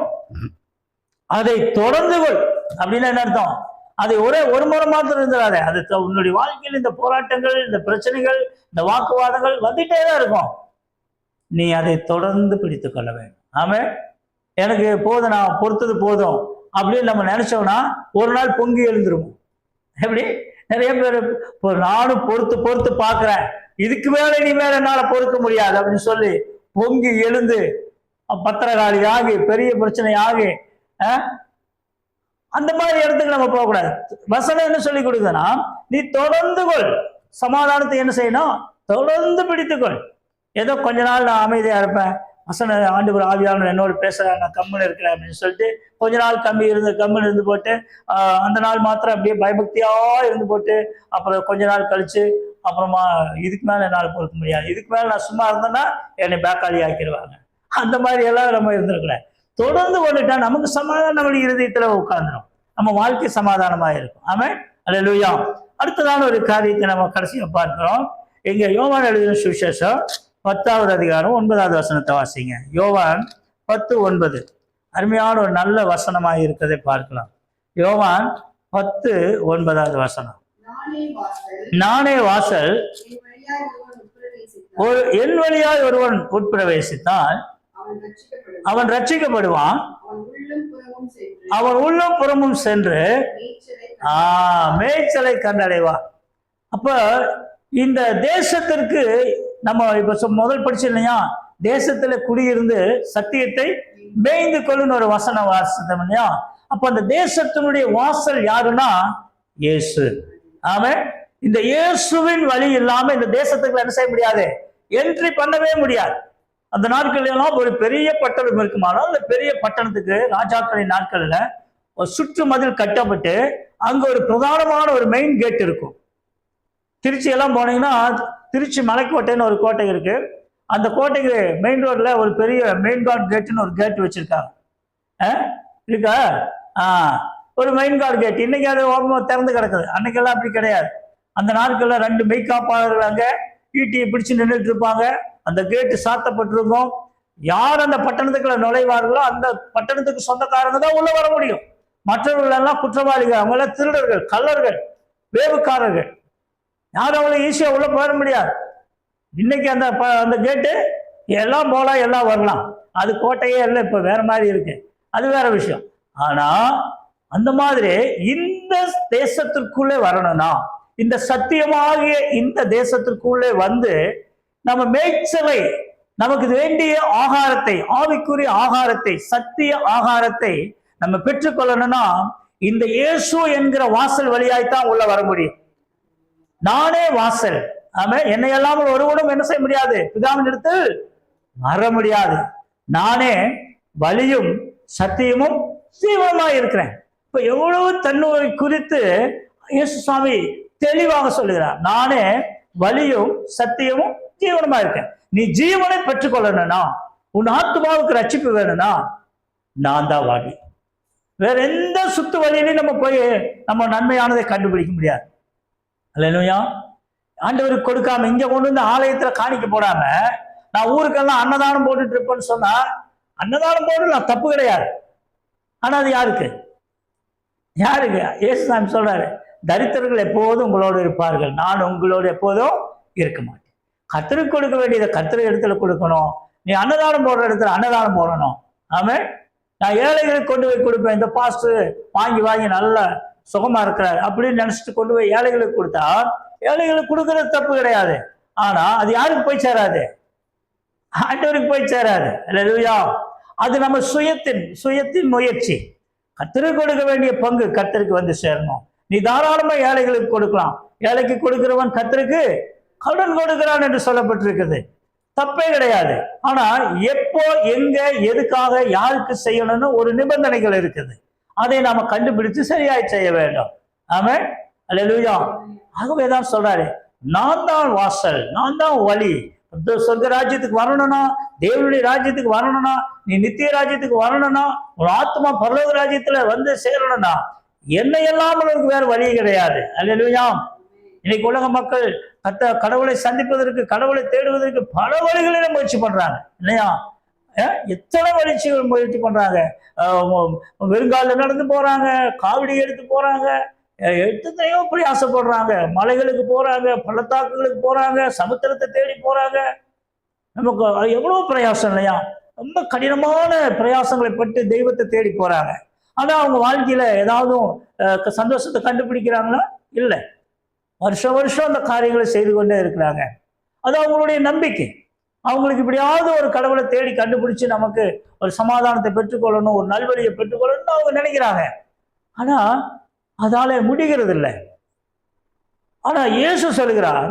அதை தொடர்ந்து கொள். அப்படின்னு என்ன அர்த்தம்? அதை ஒரு முறை மாத்திரம் இருந்துடாதே. அது உன்னுடைய வாழ்க்கையில் இந்த போராட்டங்கள், இந்த பிரச்சனைகள், இந்த வாக்குவாதங்கள் வந்துட்டே தான் இருக்கும். நீ அதை தொடர்ந்து பிடித்து கொள்ள வேண்டும். ஆமே. எனக்கு போதும், நான் பொறுத்தது போதும் அப்படின்னு நம்ம நினைச்சோம்னா ஒரு நாள் பொங்கி எழுந்துருவோம். எப்படி? நிறைய பேர் நானும் பொறுத்து பார்க்கிறேன், இதுக்கு மேல நீ மேல என்னால பொறுக்க முடியாது அப்படின்னு சொல்லி பொங்கி எழுந்து பத்திரகாளி ஆகி பெரிய பிரச்சனை ஆகி அந்த மாதிரி இடத்துக்கு நம்ம போகக்கூடாது. வசனம் என்ன சொல்லி கொடுக்குதுன்னா, நீ தொடர்ந்து கொள். சமாதானத்தை என்ன செய்யணும்? தொடர்ந்து பிடித்துக்கொள். ஏதோ கொஞ்ச நாள் நான் அமைதியா இருப்பேன், வசன ஆண்டவர் ஆவியாளர் என்னோடு பேசுறேன், நான் கம்முன்னு இருக்கிறேன் அப்படின்னு சொல்லிட்டு கொஞ்ச நாள் கம்முன்னு இருந்து போட்டு அந்த நாள் மாத்திரம் அப்படியே பயபக்தியா இருந்து போட்டு அப்புறம் கொஞ்ச நாள் கழிச்சு அப்புறமா இதுக்கு மேல என்னால் பொறுக்க முடியாது, இதுக்கு மேல நான் சும்மா இருந்தேன்னா என்னை பேக்காளி ஆக்கிடுவாங்க, அந்த மாதிரி எல்லாம் நம்ம இருந்திருக்கிறேன். தொடர்ந்து கொண்டுட்டா நமக்கு சமாதானம் நம்முடைய இருதயத்துல உட்கார்ந்துடும், நம்ம வாழ்க்கை சமாதானமா இருக்கும். ஆமே. அல்லேலூயா. அடுத்ததான ஒரு காரியத்தை நம்ம கடைசியா பார்க்கிறோம். எங்க யோவான் எழுதின சுவிசேஷம் 10வது அதிகாரம் 9வது வசனத்தை வாசிங்க. யோவான் 10:9 அருமையான ஒரு நல்ல வசனமாக இருக்கிறதை பார்க்கலாம். யோவான் 10:9வது வசனம். நானே வாசல், என் வழியாய் ஒருவன் உட்பிரவேசித்தால் அவன் ரட்சிக்கப்படுவான், அவன் உள்ளும் புறமும் சென்று மேய்ச்சலை கண்டடைவான். அப்ப இந்த தேசத்திற்கு நம்ம இப்ப முதல் படிச்சு இல்லையா, தேசத்துல குடியிருந்து சத்தியத்தை மேய்ந்து கொள்ளுன்னு ஒரு வசனம் வாசித்தோம் இல்லையா. அப்ப அந்த தேசத்தினுடைய வாசல் யாருன்னா இயேசு. ஆமே. இந்த இயேசுவின் வழி இல்லாம இந்த தேசத்துக்குள்ள என்ன செய்ய முடியாது? என்ட்ரி பண்ணவே முடியாது. அந்த நாட்கள் எல்லாம் ஒரு பெரிய பட்டணம் இருக்குமானால் அந்த பெரிய பட்டணத்துக்கு ராஜாக்களின் நாட்கள்ல ஒரு சுற்று மதில் கட்டப்பட்டு அங்க ஒரு பிரதானமான ஒரு மெயின் கேட் இருக்கும். திருச்சி எல்லாம் போனீங்கன்னா திருச்சி மலைக்கோட்டைன்னு ஒரு கோட்டை இருக்கு. அந்த கோட்டைக்கு மெயின் ரோட்ல ஒரு பெரிய மெயின் கார்டு கேட்டுன்னு ஒரு கேட் வச்சிருக்காங்க. இருக்கா? ஒரு மெயின் கார்டு கேட். இன்னைக்கு அது திறந்து கிடக்குது. அன்னைக்கெல்லாம் அப்படி கிடையாது. அந்த நாட்கள்ல 2 மெய்காப்பாளர்கள் அங்க ஈட்டியை பிடிச்சு நின்றுட்டு இருப்பாங்க. அந்த கேட்டு சாத்தப்பட்டிருக்கும். யார் அந்த பட்டணத்துக்குள்ள நுழைவார்களோ அந்த பட்டணத்துக்கு சொந்தக்காரங்க தான் உள்ள வர முடியும். மற்றவர்கள் எல்லாம் குற்றவாளிகள், அவங்க எல்லாம் திருடர்கள், கள்ளர்கள், வேவுக்காரர்கள். யாரும் அவங்களை ஈஸியா உள்ள போயிட முடியாது. இன்னைக்கு அந்த கேட்டு எல்லாம் போலாம், எல்லாம் வரலாம். அது கோட்டையே இல்லை, இப்ப வேற மாதிரி இருக்கு, அது வேற விஷயம். ஆனா அந்த மாதிரி இந்த தேசத்திற்குள்ளே வரணும்னா, இந்த சத்தியமாகிய இந்த தேசத்திற்குள்ளே வந்து நம்ம மேய்ச்சலை, நமக்கு வேண்டிய ஆகாரத்தை, ஆவிக்குரிய ஆகாரத்தை, சத்திய ஆகாரத்தை நம்ம பெற்றுக்கொள்ளணும்னா இந்த இயேசு என்கிற வாசல் வழியாய்த்தான் உள்ள வர முடியும். நானே வாசல். ஆமா. என்னை எல்லாமல் ஒருவனும் என்ன செய்ய முடியாது? பிதாவின் இடத்தில் வர முடியாது. நானே வழியும் சத்தியமும் ஜீவனுமா இருக்கிறேன். இப்ப எவ்வளவு தன்னை குறித்து இயேசு சுவாமி தெளிவாக சொல்லுகிறார். நானே வழியும் சத்தியமும் ஜீவனுமா இருக்கேன். நீ ஜீவனை பெற்றுக்கொள்ளணும்னா, உன் ஆத்மாவுக்கு ரட்சிப்பு வேணும்னா நான் தான் வழி. வேற எந்த சுத்து வழியிலையும் நம்ம போய் நம்ம நன்மையானதை கண்டுபிடிக்க முடியாது. அல்லேலூயா. ஆண்டவருக்கு கொடுக்காம இங்க கொண்டு வந்து ஆலயத்துல காணிக்க போடாம நான் ஊருக்கெல்லாம் அன்னதானம் போட்டுட்டு இருப்பேன்னு சொன்னா அன்னதானம் போடலாம், தப்பு கிடையாது. ஆனா அது யாருக்கு? இயேசுசாமி சொல்றாரு, தரித்திரர்கள் எப்போதும் உங்களோடு இருப்பார்கள், நான் உங்களோடு எப்போதும் இருக்க மாட்டேன். கர்த்தருக்கு கொடுக்க வேண்டியதை கர்த்தர் இடத்துல கொடுக்கணும். நீ அன்னதானம் போடுற இடத்துல அன்னதானம் போடணும். ஆமே. நான் ஏழைகளுக்கு கொண்டு போய் கொடுப்பேன், இந்த பாஸ்டர் வாங்கி வாங்கி நல்லா சுகமா இருக்கிறார் அப்படின்னு நினைச்சிட்டு கொண்டு போய் ஏழைகளுக்கு கொடுத்தா ஏழைகளுக்கு கொடுக்கறது தப்பு கிடையாது. ஆனா அது யாருக்கு போய் சேராது? ஆண்டவருக்கு போய் சேராது. அல்லேலூயா. அது நம்ம சுயத்தின் முயற்சி. கர்த்தருக்கு கொடுக்க வேண்டிய பங்கு கர்த்தருக்கு வந்து சேரணும். நீ தாராளமா ஏழைகளுக்கு கொடுக்கலாம். ஏழைக்கு கொடுக்கிறவன் கர்த்தருக்கு கடன் கொடுக்கிறான் என்று சொல்லப்பட்டிருக்குது, தப்பே கிடையாது. ஆனா எப்போ, எங்க, எதுக்காக, யாருக்கு செய்யணும்னு ஒரு நிபந்தனைகள் இருக்குது. அதை நாம கண்டுபிடிச்சு சரியாய் செய்ய வேண்டும். ஆமென். அல்லேலூயா. ஆகவேதான் சொல்றாரு, நான் தான் வாசல், நான் தான் வழி. சொர்க்க ராஜ்யத்துக்கு வரணும்னா, தேவனுடைய ராஜ்யத்துக்கு வரணும்னா, நீ நித்திய ராஜ்யத்துக்கு வரணும்னா, ஒரு ஆத்மா பரலோக ராஜ்யத்துல வந்து சேரணும்னா என்னை எல்லாம் உனக்கு வேற வழி கிடையாது. அல்லேலூயா. இன்னைக்கு உலக மக்கள் கடவுளை சந்திப்பதற்கு, கடவுளை தேடுவதற்கு பல வழிகளில முயற்சி பண்றாங்க இல்லையா? எத்தனை முயற்சி பண்றாங்க. வெறுங்கால நடந்து போறாங்க, காவடி எடுத்து போறாங்க, எத்தனையோ பிரயாசப்படுறாங்க. மலைகளுக்கு போறாங்க, பள்ளத்தாக்குகளுக்கு போறாங்க, சமுத்திரத்தை தேடி போறாங்க. நமக்கு எவ்வளவு பிரயாசம் இல்லையா? ரொம்ப கடினமான பிரயாசங்களை பட்டு தெய்வத்தை தேடி போறாங்க. ஆனா அவங்க வாழ்க்கையில ஏதாவது சந்தோஷத்தை கண்டுபிடிக்கிறாங்களா? இல்லை. வருஷம் அந்த காரியங்களை செய்து கொண்டே இருக்கிறாங்க. அது அவங்களுடைய நம்பிக்கை. அவங்களுக்கு இப்படியாவது ஒரு கடவுளை தேடி கண்டுபிடிச்சு நமக்கு ஒரு சமாதானத்தை பெற்றுக்கொள்ளணும், ஒரு நல்வழியை பெற்றுக்கொள்ளணும்னு அவங்க நினைக்கிறாங்க. ஆனா அதால முடிகிறது இல்லை. ஆனா இயேசு சொல்கிறார்,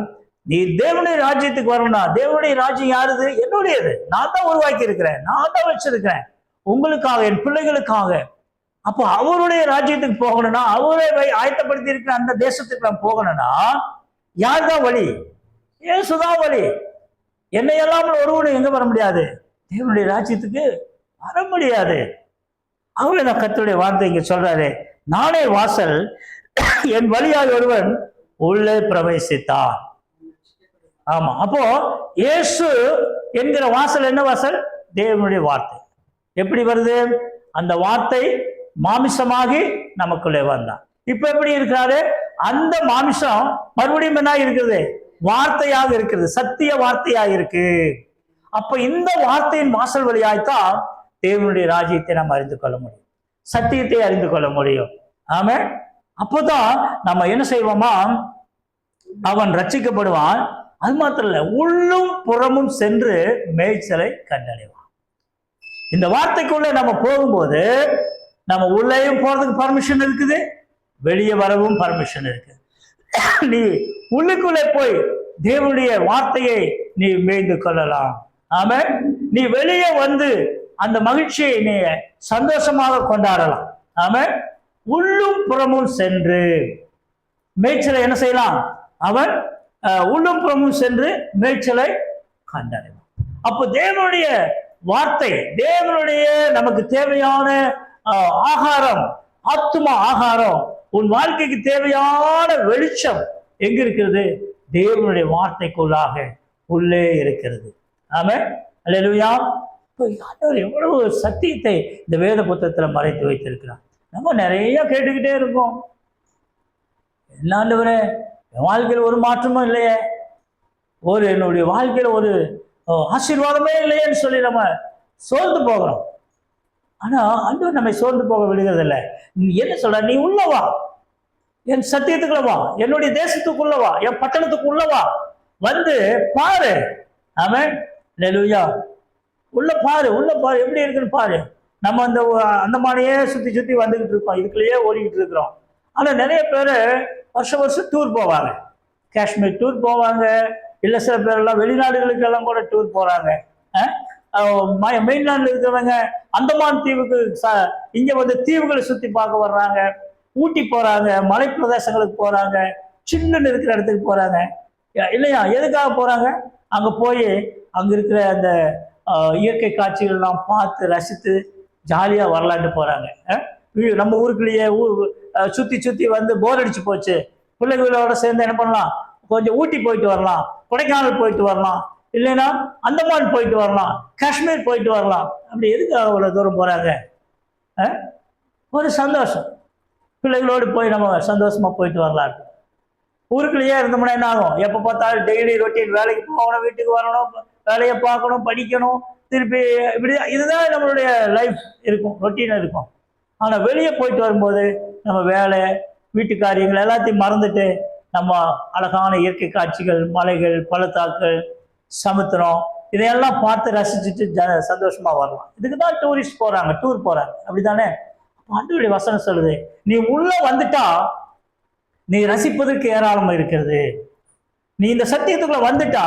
நீ தேவனுடைய ராஜ்யத்துக்கு வரணும்னா, தேவனுடைய ராஜ்யம் யாருது? என்னுடையது. நான் தான் உருவாக்கி இருக்கிறேன், நான் தான் வச்சிருக்கிறேன் உங்களுக்காக, என் பிள்ளைகளுக்காக. அப்போ அவருடைய ராஜ்யத்துக்கு போகணும்னா, அவரே ஆயத்தப்படுத்தி இருக்கிற அந்த தேசத்துக்கு நான் போகணும்னா யார் தான் வழி? இயேசுதான் வழி. என்னை இல்லாமல் ஒருவனும் எங்க வர முடியாது? தேவனுடைய ராஜ்யத்துக்கு வர முடியாது. அவங்கள நான் கர்த்தருடைய வார்த்தை இங்க சொல்றாரு, நானே வாசல், என் வழியாக ஒருவன் உள்ளே பிரவேசித்தான். ஆமா. அப்போ இயேசு என்கிற வாசல் என்ன வாசல்? தேவனுடைய வார்த்தை. எப்படி வருது? அந்த வார்த்தை மாமிசமாகி நமக்குள்ளே வந்தான். இப்ப எப்படி இருக்கிறாரு? அந்த மாமிசம் மறுபடியும் என்ன இருக்குது? வார்த்தையாக இருக்கிறது, சத்திய வார்த்தையாக இருக்கு. அப்ப இந்த வார்த்தையின் வாசல் வழியாய்த்தான் தேவனுடைய ராஜ்யத்தை நாம் அறிந்து கொள்ள முடியும், சத்தியத்தை அறிந்து கொள்ள முடியும். ஆமே. அப்போதான் நம்ம என்ன செய்வோமா, அவன் ரட்சிக்கப்படுவான். அது மாத்திரம் இல்ல, உள்ளும் புறமும் சென்று மேய்ச்சலை கண்டடைவான். இந்த வார்த்தைக்குள்ள நம்ம போகும்போது நம்ம உள்ளேயும் போறதுக்கு பர்மிஷன் இருக்குது, வெளியே வரவும் பர்மிஷன் இருக்கு. நீ உள்ளுக்குள்ளே போய் தேவனுடைய வார்த்தையை நீ மேய்ந்து கொள்ளலாம். ஆமே. நீ வெளியே வந்து அந்த மகிழ்ச்சியை நீ சந்தோஷமாக கொண்டாடலாம். ஆமே. உள்ளும் புறமும் சென்று மேய்ச்சலை என்ன செய்யலாம்? அவன் உள்ளும் புறமும் சென்று மேய்ச்சலை கண்டடைவான். அப்போ தேவனுடைய வார்த்தை, தேவனுடைய நமக்கு தேவையான ஆகாரம், ஆத்துமா ஆகாரம், உன் வாழ்க்கைக்கு தேவையான வெளிச்சம் எங்க இருக்கிறது? தேவனுடைய வார்த்தைக்குள்ளாக உள்ளே இருக்கிறது. ஆமே. அல்லேலூயா. எவ்வளவு சத்தியத்தை இந்த வேத புத்தகத்துல மறைத்து வைத்திருக்கிறார். நம்ம நிறைய கேட்டுக்கிட்டே இருக்கோம், என்னாண்டவரே என் வாழ்க்கையில் ஒரு மாற்றமும் இல்லையே, என்னுடைய வாழ்க்கையில ஒரு ஆசீர்வாதமே இல்லையேன்னு சொல்லி நம்ம சோர்ந்து போகிறோம். ஆனா ஆண்டவர் நம்மை சோர்ந்து போக விடுகிறது இல்லை. என்ன சொல்ற? நீ உள்ளவா, என் சத்தியத்துக்குள்ளவா, என்னுடைய தேசத்துக்குள்ளவா, என் பட்டணத்துக்கு உள்ளவா, வந்து பாரு. ஆமென். அல்லேலூயா. உள்ள பாரு, எப்படி இருக்குன்னு பாரு. நம்ம அந்த மாதிரியே சுத்தி வந்துகிட்டு இருக்கோம், இதுக்குள்ளேயே ஓடிக்கிட்டு இருக்கிறோம். ஆனா நிறைய பேர் வருஷம் டூர் போவாங்க, காஷ்மீர் டூர் போவாங்க, இல்லை சில பேரெல்லாம் வெளிநாடுகளுக்கு எல்லாம் கூட டூர் போறாங்க. மெயின்லாண்டில் இருக்கிறவங்க அந்தமான் தீவுக்கு இங்க வந்து தீவுகளை சுத்தி பார்க்க வர்றாங்க, ஊட்டி போறாங்க, மலை பிரதேசங்களுக்கு போறாங்க, சில்லுன்னு இருக்கிற இடத்துக்கு போறாங்க இல்லையா? எதுக்காக போறாங்க? அங்க போய் அங்க இருக்கிற அந்த இயற்கை காட்சிகள்லாம் பார்த்து ரசித்து ஜாலியா வரலான்ட்டு போறாங்க. நம்ம ஊருக்குள்ளேயே சுற்றி சுற்றி வந்து போர் அடிச்சு போச்சு, பிள்ளைகளோட சேர்ந்து என்ன பண்ணலாம், கொஞ்சம் ஊட்டி போயிட்டு வரலாம், கொடைக்கானல் போயிட்டு வரலாம், இல்லைன்னா அந்தமான் போயிட்டு வரலாம், காஷ்மீர் போயிட்டு வரலாம். அப்படி எதுக்கு அவ்வளோ தூரம் போகிறாங்க? ஒரு சந்தோஷம், பிள்ளைகளோடு போய் நம்ம சந்தோஷமா போயிட்டு வரலாம். ஊருக்குள்ளேயே இருந்தோம்னா என்ன ஆகும்? எப்போ பார்த்தாலும் டெய்லி ரொட்டீன், வேலைக்கு போகணும், வீட்டுக்கு வரணும், வேலையை பார்க்கணும், படிக்கணும், திருப்பி இப்படி இதுதான் நம்மளுடைய லைஃப் இருக்கும், ரொட்டீன் இருக்கும். ஆனால் வெளியே போயிட்டு வரும்போது நம்ம வேலை, வீட்டு காரியங்கள் எல்லாத்தையும் மறந்துட்டு நம்ம அழகான இயற்கை காட்சிகள், மலைகள், பள்ளத்தாக்கள், சமுத்திரம் இதையெல்லாம் பார்த்து ரசிச்சுட்டு சந்தோஷமா வரலாம். இதுக்கு தான் டூரிஸ்ட் போறாங்க, டூர் போறாங்க, அப்படித்தானே? ஆண்டவருடைய வசனம் சொல்லுது, நீ உள்ள வந்துட்டா நீ ரசிப்பதற்கு ஏராளமா இருக்கிறது. நீ இந்த சத்தியத்துக்குள்ள வந்துட்டா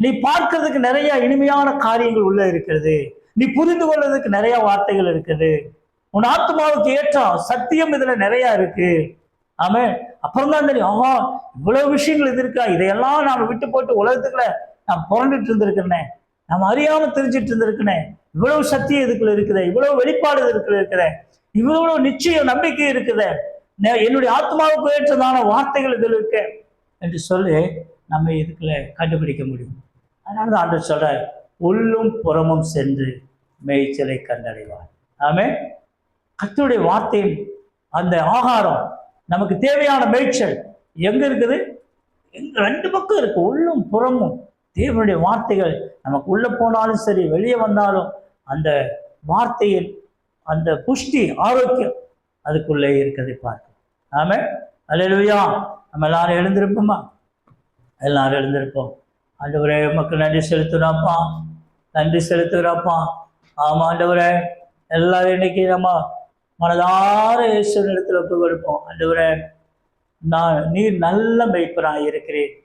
நீ பார்க்கறதுக்கு நிறைய இனிமையான காரியங்கள் உள்ள இருக்கிறது. நீ புரிந்து கொள்வதற்கு நிறைய வார்த்தைகள் இருக்குது. உன் ஆத்மாவுக்கு ஏற்ற சத்தியம் இதுல நிறைய இருக்கு. ஆமே. அப்புறம் தான் தெரியும், ஆஹா இவ்வளவு விஷயங்கள் இது இருக்கா, இதையெல்லாம் நாம விட்டு போட்டு உலகத்துக்குள்ள நான் புரண்டுட்டு இருந்திருக்கிறேன், நம்ம அறியாம தெரிஞ்சிட்டு இருந்திருக்கிறேன், இவ்வளவு சத்தியம் இதுக்குள்ள இருக்குது, இவ்வளவு வெளிப்பாடு இதுக்குள்ள இருக்கிறேன், இவ்வளவு நிச்சயம் நம்பிக்கை இருக்குது, என்னுடைய ஆத்மாவுக்கு ஏற்றதான வார்த்தைகள் இதில் இருக்கு என்று சொல்லி நம்ம இதுக்குள்ள கண்டுபிடிக்க முடியும். அதனாலதான் ஆண்டவர் சொல்ற, உள்ளும் புறமும் சென்று மேய்ச்சலை கண்டடைவார். ஆமே. கர்த்தருடைய வார்த்தையின் அந்த ஆகாரம், நமக்கு தேவையான மேய்ச்சல் எங்க இருக்குது? ரெண்டு பக்கம் இருக்கு, உள்ளும் புறமும். தேவனுடைய வார்த்தைகள் நமக்கு உள்ள போனாலும் சரி, வெளியே வந்தாலும் அந்த வார்த்தையின் அந்த புஷ்டி, ஆரோக்கியம் அதுக்குள்ளே இருக்கிறதை பார்க்க. ஆமே. அல்லேலூயா. நம்ம எல்லாரும் எழுந்திருப்போமா? எல்லாரும் எழுந்திருப்போம். ஆண்டவரே உமக்கு நன்றி செலுத்துறாப்பா, நன்றி செலுத்துகிறாப்பா. ஆமா ஆண்டவரே, எல்லாரும் இன்னைக்கு நம்ம மனதார இயேசுவின் இடத்துல ஒப்பு கொடுப்போம். ஆண்டவரே, நீர் நல்ல மெய்ப்பனாய் இருக்கிறீர்,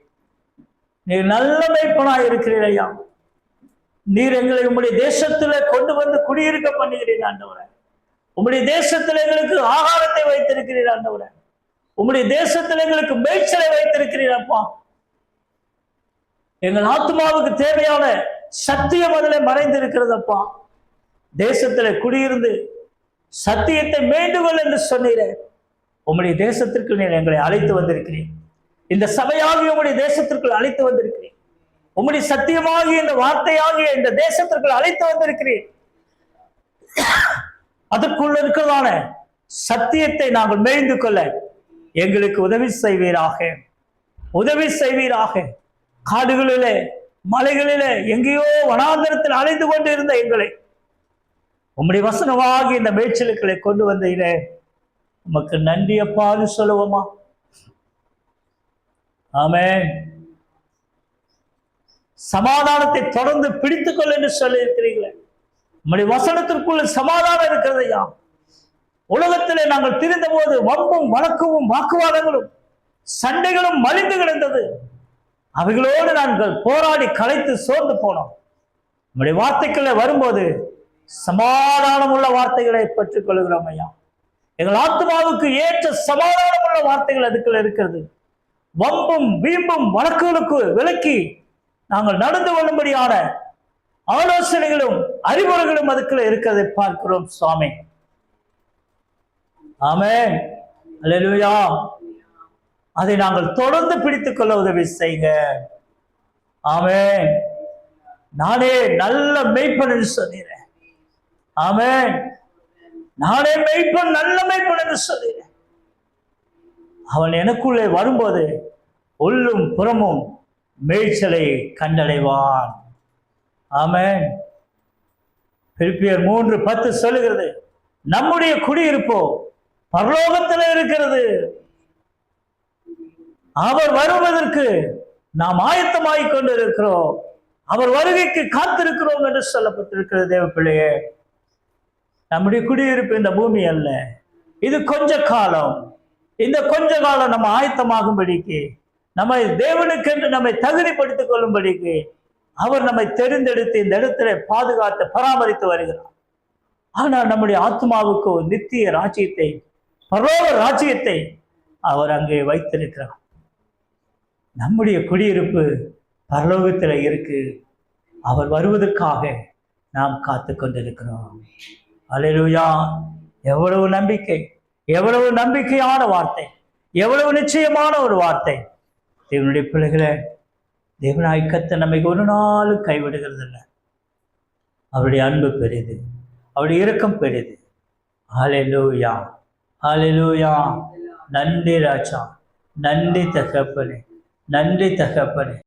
நீர் நல்ல மேய்ப்பனாய் இருக்கிறீர் ஐயா. நீர் எங்களை உம்முடைய தேசத்துல கொண்டு வந்து குடியிருக்க பண்ணுகிறீர் ஆண்டவரே. உம்முடைய தேசத்துல எங்களுக்கு ஆகாரத்தை வைத்திருக்கிறீர் ஆண்டவரே. உம்முடைய தேசத்துல எங்களுக்கு மேய்ச்சலை வைத்திருக்கிறீர் அப்பா. எங்கள் ஆத்மாவுக்கு தேவையான சத்தியம் அதில் மறைந்திருக்கிறது அப்பா. தேசத்துல குடியிருந்து சத்தியத்தை வேண்டுகொள் என்று சொன்னீரே. உம்முடைய தேசத்திற்கு நீர் எங்களை அழைத்து வந்திருக்கிறீர். இந்த சபையாகிய உம்முடைய தேசத்திற்குள் அழைத்து வந்திருக்கிறீர். உம்முடைய சத்தியமாகிய இந்த வார்த்தையாகிய இந்த தேசத்திற்குள் அழைத்து வந்திருக்கிறீர். அதற்குள்ள இருக்கிறதான சத்தியத்தை நாங்கள் மேய்ந்து கொள்ள எங்களுக்கு உதவி செய்வீராக, உதவி செய்வீராக. காடுகளிலே, மலைகளிலே, எங்கேயோ வனாந்தரத்தில் அலைந்து கொண்டு இருந்த எங்களை உம்முடைய வசனமாகி இந்த மேய்ச்சலுக்களை கொண்டு வந்தீரே, உமக்கு நன்றி அப்பான்னு சொல்லுவோமா? ஆமென். சமாதானத்தை தொடர்ந்து பிடித்துக்கொள் என்று சொல்லி இருக்கிறீர்களே, உம்முடைய வசனத்திற்குள்ள சமாதானம் இருக்கிறது ஐயா. உலகத்திலே நாங்கள் திரிந்த போது வம்பும் வழக்கும் வாக்குவாதங்களும் சண்டைகளும் மலிந்து கிடந்தது. அவைகளோடு நாங்கள் போராடி களைத்து சோர்ந்து போனோம். உம்முடைய வார்த்தைக்குள்ள வரும்போது சமாதானம் உள்ள வார்த்தைகளை பெற்றுக் கொள்கிறோம் ஐயா. எங்கள் ஆத்மாவுக்கு ஏற்ற சமாதானம் உள்ள வார்த்தைகள் அதுக்குள்ள இருக்கிறது. வம்பும் வீம்பும் வழக்குகளுக்கு விலக்கி நாங்கள் நடந்து கொள்ளும்படியான ஆலோசனைகளும் அறிவுரைகளும் அதுக்குள்ள இருக்கிறதை பார்க்கிறோம் சுவாமி. ஆமென். அல்லேலூயா. அதை நாங்கள் தொடர்ந்து பிடித்துக் கொள்ள உதவி செய்யுங்க. ஆமென். நானே நல்ல மெய்ப்பன் என்று சொன்னீரேன். ஆமென். நானே மெய்ப்பன், நல்ல மெய்ப்பன் என்று சொன்னீரேன். அவன் எனக்குள்ளே வரும்போது உள்ளும் புறமும் மேய்ச்சலை கண்டடைவான். ஆமென். பிலிப்பியர் 3:10 சொல்லுகிறது, நம்முடைய குடியிருப்போ பரலோகத்தில் இருக்கிறது, அவர் வருவதற்கு நாம் ஆயத்தமாகிக் கொண்டிருக்கிறோம், அவர் வருகைக்கு காத்திருக்கிறோம் என்று சொல்லப்பட்டிருக்கிறது. தேவ பிள்ளையே, நம்முடைய குடியிருப்பு இந்த பூமி அல்ல, இது கொஞ்ச காலம். இந்த கொஞ்ச காலம் நம்ம ஆயத்தமாகும்படிக்கு, நம்மை தேவனுக்கென்று நம்மை தகுதிப்படுத்திக் கொள்ளும்படிக்கு அவர் நம்மை தெரிந்தெடுத்து இந்த இடத்துல பாதுகாத்து பராமரித்து வருகிறார். ஆனால் நம்முடைய ஆத்மாவுக்கு நித்திய ராஜ்யத்தை, பரலோக ராஜ்யத்தை அவர் அங்கே வைத்திருக்கிறார். நம்முடைய குடியிருப்பு பரலோகத்தில் இருக்கு. அவர் வருவதற்காக நாம் காத்து கொண்டிருக்கிறோம். அல்லேலூயா. எவ்வளவு நம்பிக்கை, எவ்வளவு நம்பிக்கையான வார்த்தை, எவ்வளவு நிச்சயமான ஒரு வார்த்தை. தேவனுடைய பிள்ளைகளை, தேவனாய் கர்த்தர் நம்மை ஒரு நாளும் கைவிடுகிறது இல்லை. அவருடைய அன்பு பெரியது, அவருடைய இரக்கம் பெரியது. ஹல்லேலூயா, ஹல்லேலூயா. நன்றி ராஜா, நன்றி தகப்பனே, நன்றி தகப்பனே.